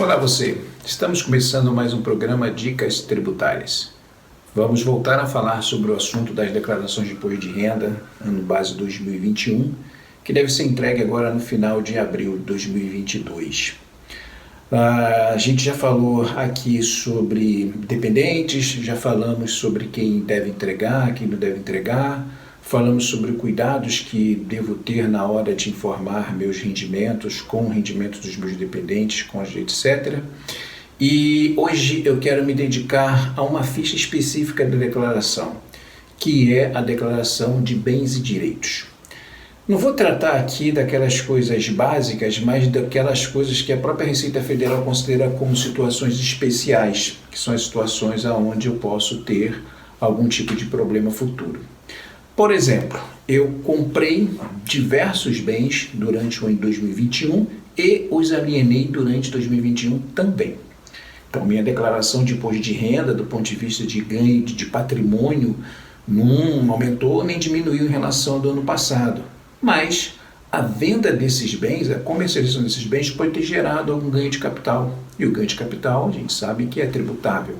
Olá você, estamos começando mais um programa Dicas Tributárias. Vamos voltar a falar sobre o assunto das declarações de imposto de renda, ano base 2021, que deve ser entregue agora no final de abril de 2022. A gente já falou aqui sobre dependentes, já falamos sobre quem deve entregar, quem não deve entregar, falamos sobre cuidados que devo ter na hora de informar meus rendimentos, com o rendimento dos meus dependentes, cônjuge, etc. E hoje eu quero me dedicar a uma ficha específica da declaração, que é a declaração de bens e direitos. Não vou tratar aqui daquelas coisas básicas, mas daquelas coisas que a própria Receita Federal considera como situações especiais, que são as situações onde eu posso ter algum tipo de problema futuro. Por exemplo, eu comprei diversos bens durante o ano de 2021 e os alienei durante 2021 também. Então, minha declaração de imposto de renda, do ponto de vista de ganho de patrimônio, não aumentou nem diminuiu em relação ao do ano passado. Mas a venda desses bens, a comercialização desses bens pode ter gerado algum ganho de capital. E o ganho de capital, a gente sabe que é tributável.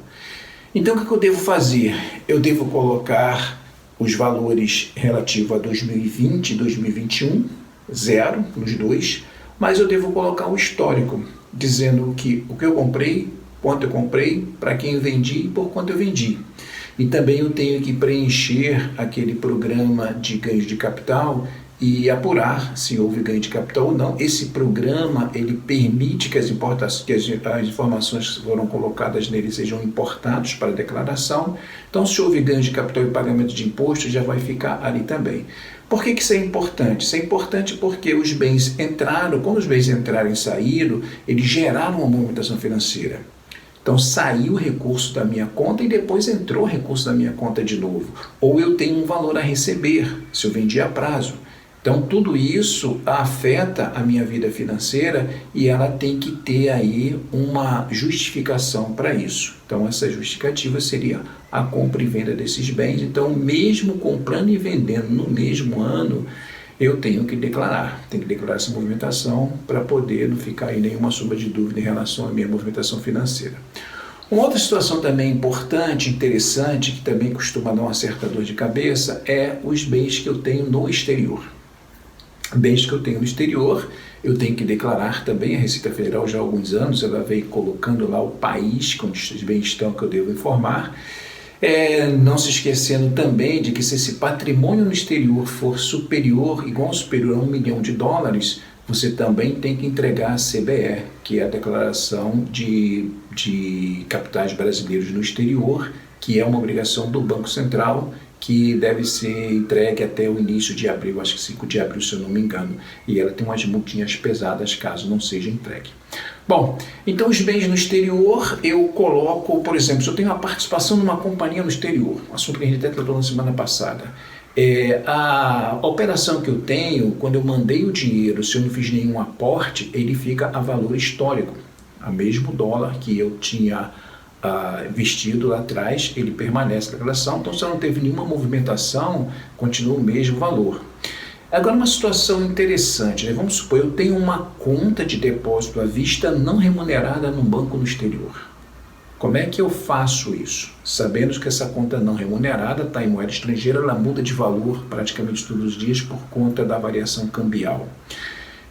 Então, o que eu devo fazer? Eu devo colocar os valores relativos a 2020 e 2021, zero nos dois, mas eu devo colocar um histórico, dizendo que o que eu comprei, quanto eu comprei, para quem eu vendi e por quanto eu vendi. E também eu tenho que preencher aquele programa de ganhos de capital e apurar se houve ganho de capital ou não. Esse programa, ele permite que as informações que foram colocadas nele sejam importadas para a declaração. Então, se houve ganho de capital e pagamento de imposto, já vai ficar ali também. Por que isso é importante? Isso é importante porque os bens entraram, quando os bens entraram e saíram, eles geraram uma movimentação financeira. Então, saiu o recurso da minha conta e depois entrou o recurso da minha conta de novo. Ou eu tenho um valor a receber, se eu vendi a prazo. Então, tudo isso afeta a minha vida financeira e ela tem que ter aí uma justificação para isso. Então, essa justificativa seria a compra e venda desses bens. Então, mesmo comprando e vendendo no mesmo ano, eu tenho que declarar essa movimentação para poder não ficar aí nenhuma sombra de dúvida em relação à minha movimentação financeira. Uma outra situação também importante, interessante, que também costuma dar uma certa dor de cabeça, é os bens que eu tenho no exterior. Bens que eu tenho no exterior, eu tenho que declarar também. A Receita Federal já há alguns anos, ela vem colocando lá o país onde esses bens estão, que eu devo informar. Não se esquecendo também de que se esse patrimônio no exterior for superior, igual ou superior a $1 milhão, você também tem que entregar a CBE, que é a Declaração de Capitais Brasileiros no Exterior, que é uma obrigação do Banco Central, que deve ser entregue até o início de abril, acho que 5 de abril, se eu não me engano, e ela tem umas multinhas pesadas caso não seja entregue. Bom, então os bens no exterior eu coloco, por exemplo, se eu tenho uma participação numa companhia no exterior, um assunto que a gente até tratou na semana passada, a operação que eu tenho, quando eu mandei o dinheiro, se eu não fiz nenhum aporte, ele fica a valor histórico, a mesmo dólar que eu tinha vestido lá atrás, ele permanece na declaração. Então, se não teve nenhuma movimentação, continua o mesmo valor. Agora, uma situação interessante, né? Vamos supor, eu tenho uma conta de depósito à vista não remunerada num banco no exterior. Como é que eu faço isso? Sabendo que essa conta não remunerada está em moeda estrangeira, ela muda de valor praticamente todos os dias por conta da variação cambial.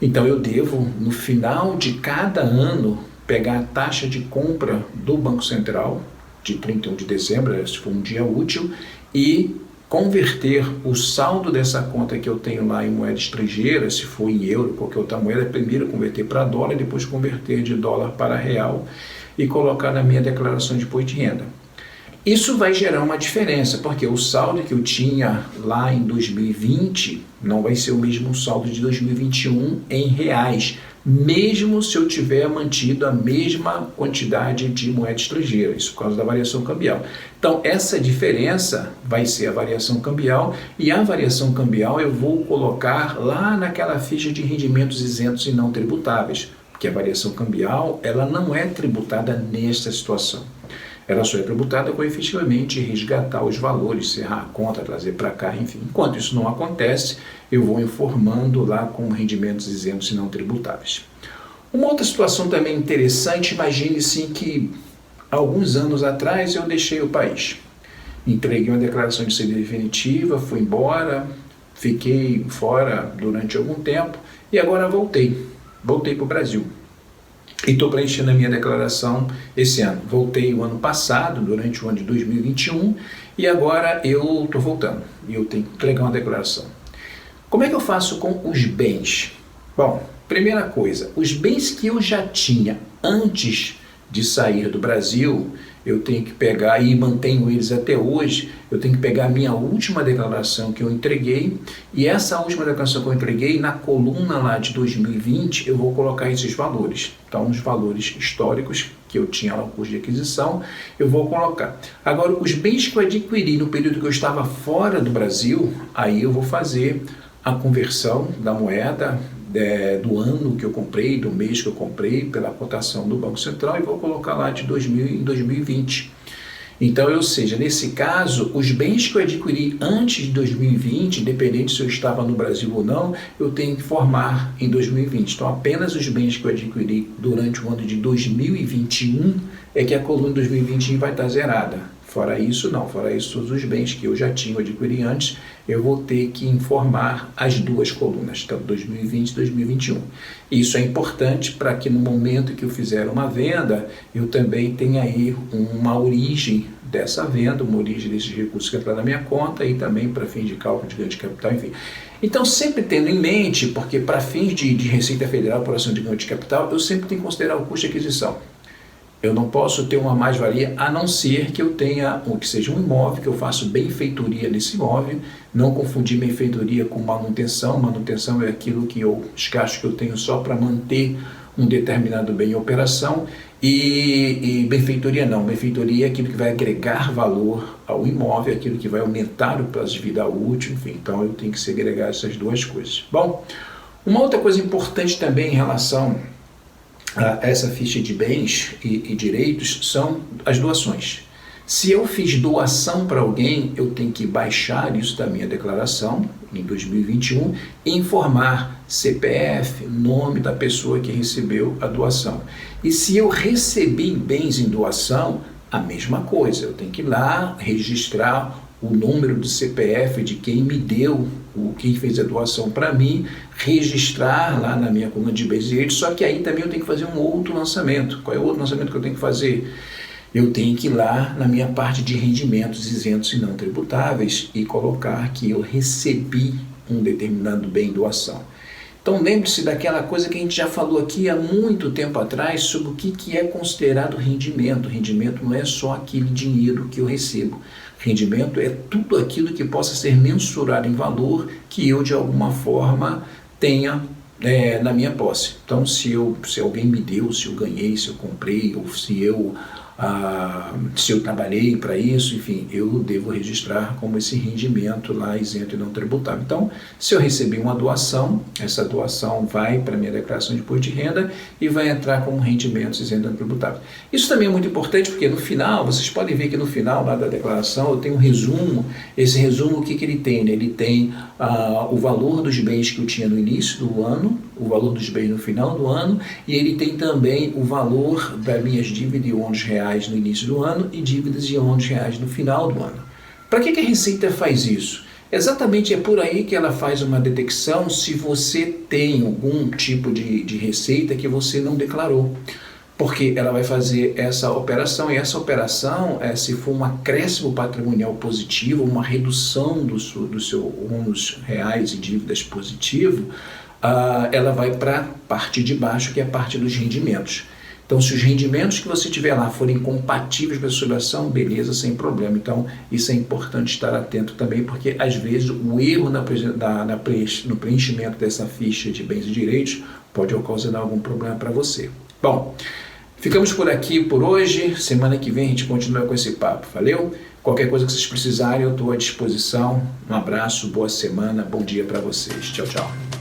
Então, eu devo, no final de cada ano, pegar a taxa de compra do Banco Central, de 31 de dezembro, se for um dia útil, e converter o saldo dessa conta que eu tenho lá em moeda estrangeira, se for em euro, qualquer outra moeda, primeiro converter para dólar, depois converter de dólar para real e colocar na minha declaração de imposto de renda. Isso vai gerar uma diferença, porque o saldo que eu tinha lá em 2020 não vai ser o mesmo saldo de 2021 em reais, mesmo se eu tiver mantido a mesma quantidade de moeda estrangeira, isso por causa da variação cambial. Então, essa diferença vai ser a variação cambial, e a variação cambial eu vou colocar lá naquela ficha de rendimentos isentos e não tributáveis, porque a variação cambial ela não é tributada nesta situação. Ela só é tributada com efetivamente resgatar os valores, cerrar a conta, trazer para cá, enfim. Enquanto isso não acontece, eu vou informando lá com rendimentos isentos e não tributáveis. Uma outra situação também interessante, imagine-se que alguns anos atrás eu deixei o país. Entreguei uma declaração de saída definitiva, fui embora, fiquei fora durante algum tempo e agora voltei para o Brasil. E estou preenchendo a minha declaração esse ano. Voltei o ano passado, durante o ano de 2021, e agora eu estou voltando e eu tenho que entregar uma declaração. Como é que eu faço com os bens? Bom, primeira coisa, os bens que eu já tinha antes de sair do Brasil, eu tenho que pegar e mantenho eles até hoje, eu tenho que pegar a minha última declaração que eu entreguei, e essa última declaração que eu entreguei, na coluna lá de 2020, eu vou colocar esses valores. Então, os valores históricos que eu tinha lá no custo de aquisição, eu vou colocar. Agora, os bens que eu adquiri no período que eu estava fora do Brasil, aí eu vou fazer a conversão da moeda do ano que eu comprei, do mês que eu comprei, pela cotação do Banco Central, e vou colocar lá de 2020. Então, ou seja, nesse caso, os bens que eu adquiri antes de 2020, independente se eu estava no Brasil ou não, eu tenho que formar em 2020. Então, apenas os bens que eu adquiri durante o ano de 2021 é que a coluna de 2020 vai estar zerada. Fora isso, não. Fora isso, todos os bens que eu já tinha adquirido antes, eu vou ter que informar as duas colunas, tanto 2020 e 2021. Isso é importante para que no momento que eu fizer uma venda, eu também tenha aí uma origem dessa venda, uma origem desses recursos que entrar na minha conta e também para fins de cálculo de ganho de capital, enfim. Então, sempre tendo em mente, porque para fins de Receita Federal, apuração de ganho de capital, eu sempre tenho que considerar o custo de aquisição. Eu não posso ter uma mais-valia a não ser que eu tenha o que seja um imóvel, que eu faço benfeitoria nesse imóvel, não confundir benfeitoria com manutenção. Manutenção é aquilo que os gastos que eu tenho só para manter um determinado bem em operação, e benfeitoria não. Benfeitoria é aquilo que vai agregar valor ao imóvel, aquilo que vai aumentar o prazo de vida útil, enfim. Então eu tenho que segregar essas duas coisas. Bom, uma outra coisa importante também em relação essa ficha de bens e direitos são as doações. Se eu fiz doação para alguém, eu tenho que baixar isso da minha declaração em 2021 e informar CPF, nome da pessoa que recebeu a doação. E se eu recebi bens em doação, a mesma coisa, eu tenho que ir lá registrar o número do CPF de quem me deu, quem fez a doação para mim, registrar lá na minha coluna de bens e direitos, só que aí também eu tenho que fazer um outro lançamento. Qual é o outro lançamento que eu tenho que fazer? Eu tenho que ir lá na minha parte de rendimentos isentos e não tributáveis e colocar que eu recebi um determinado bem doação. Então lembre-se daquela coisa que a gente já falou aqui há muito tempo atrás sobre o que é considerado rendimento. Rendimento não é só aquele dinheiro que eu recebo. Rendimento é tudo aquilo que possa ser mensurado em valor que eu de alguma forma tenha na minha posse. Então se alguém me deu, se eu ganhei, se eu comprei, ou se eu trabalhei para isso, enfim, eu devo registrar como esse rendimento lá isento e não tributável. Então, se eu recebi uma doação, essa doação vai para a minha declaração de imposto de renda e vai entrar como rendimento isento e não tributável. Isso também é muito importante porque no final, vocês podem ver que no final lá da declaração eu tenho um resumo. Esse resumo, o que ele tem? Ele tem o valor dos bens que eu tinha no início do ano, o valor dos bens no final do ano, e ele tem também o valor das minhas dívidas de R$11 no início do ano e dívidas de R$11 no final do ano. Para que a Receita faz isso? Exatamente é por aí que ela faz uma detecção se você tem algum tipo de receita que você não declarou. Porque ela vai fazer essa operação, e essa operação, se for um acréscimo patrimonial positivo, uma redução do seu ônus reais e dívidas positivo, ela vai para a parte de baixo, que é a parte dos rendimentos. Então, se os rendimentos que você tiver lá forem compatíveis com a sua ação, beleza, sem problema. Então, isso é importante estar atento também, porque às vezes o erro no preenchimento dessa ficha de bens e direitos pode ocasionar algum problema para você. Bom, ficamos por aqui por hoje. Semana que vem a gente continua com esse papo. Valeu? Qualquer coisa que vocês precisarem, eu estou à disposição. Um abraço, boa semana, bom dia para vocês. Tchau, tchau.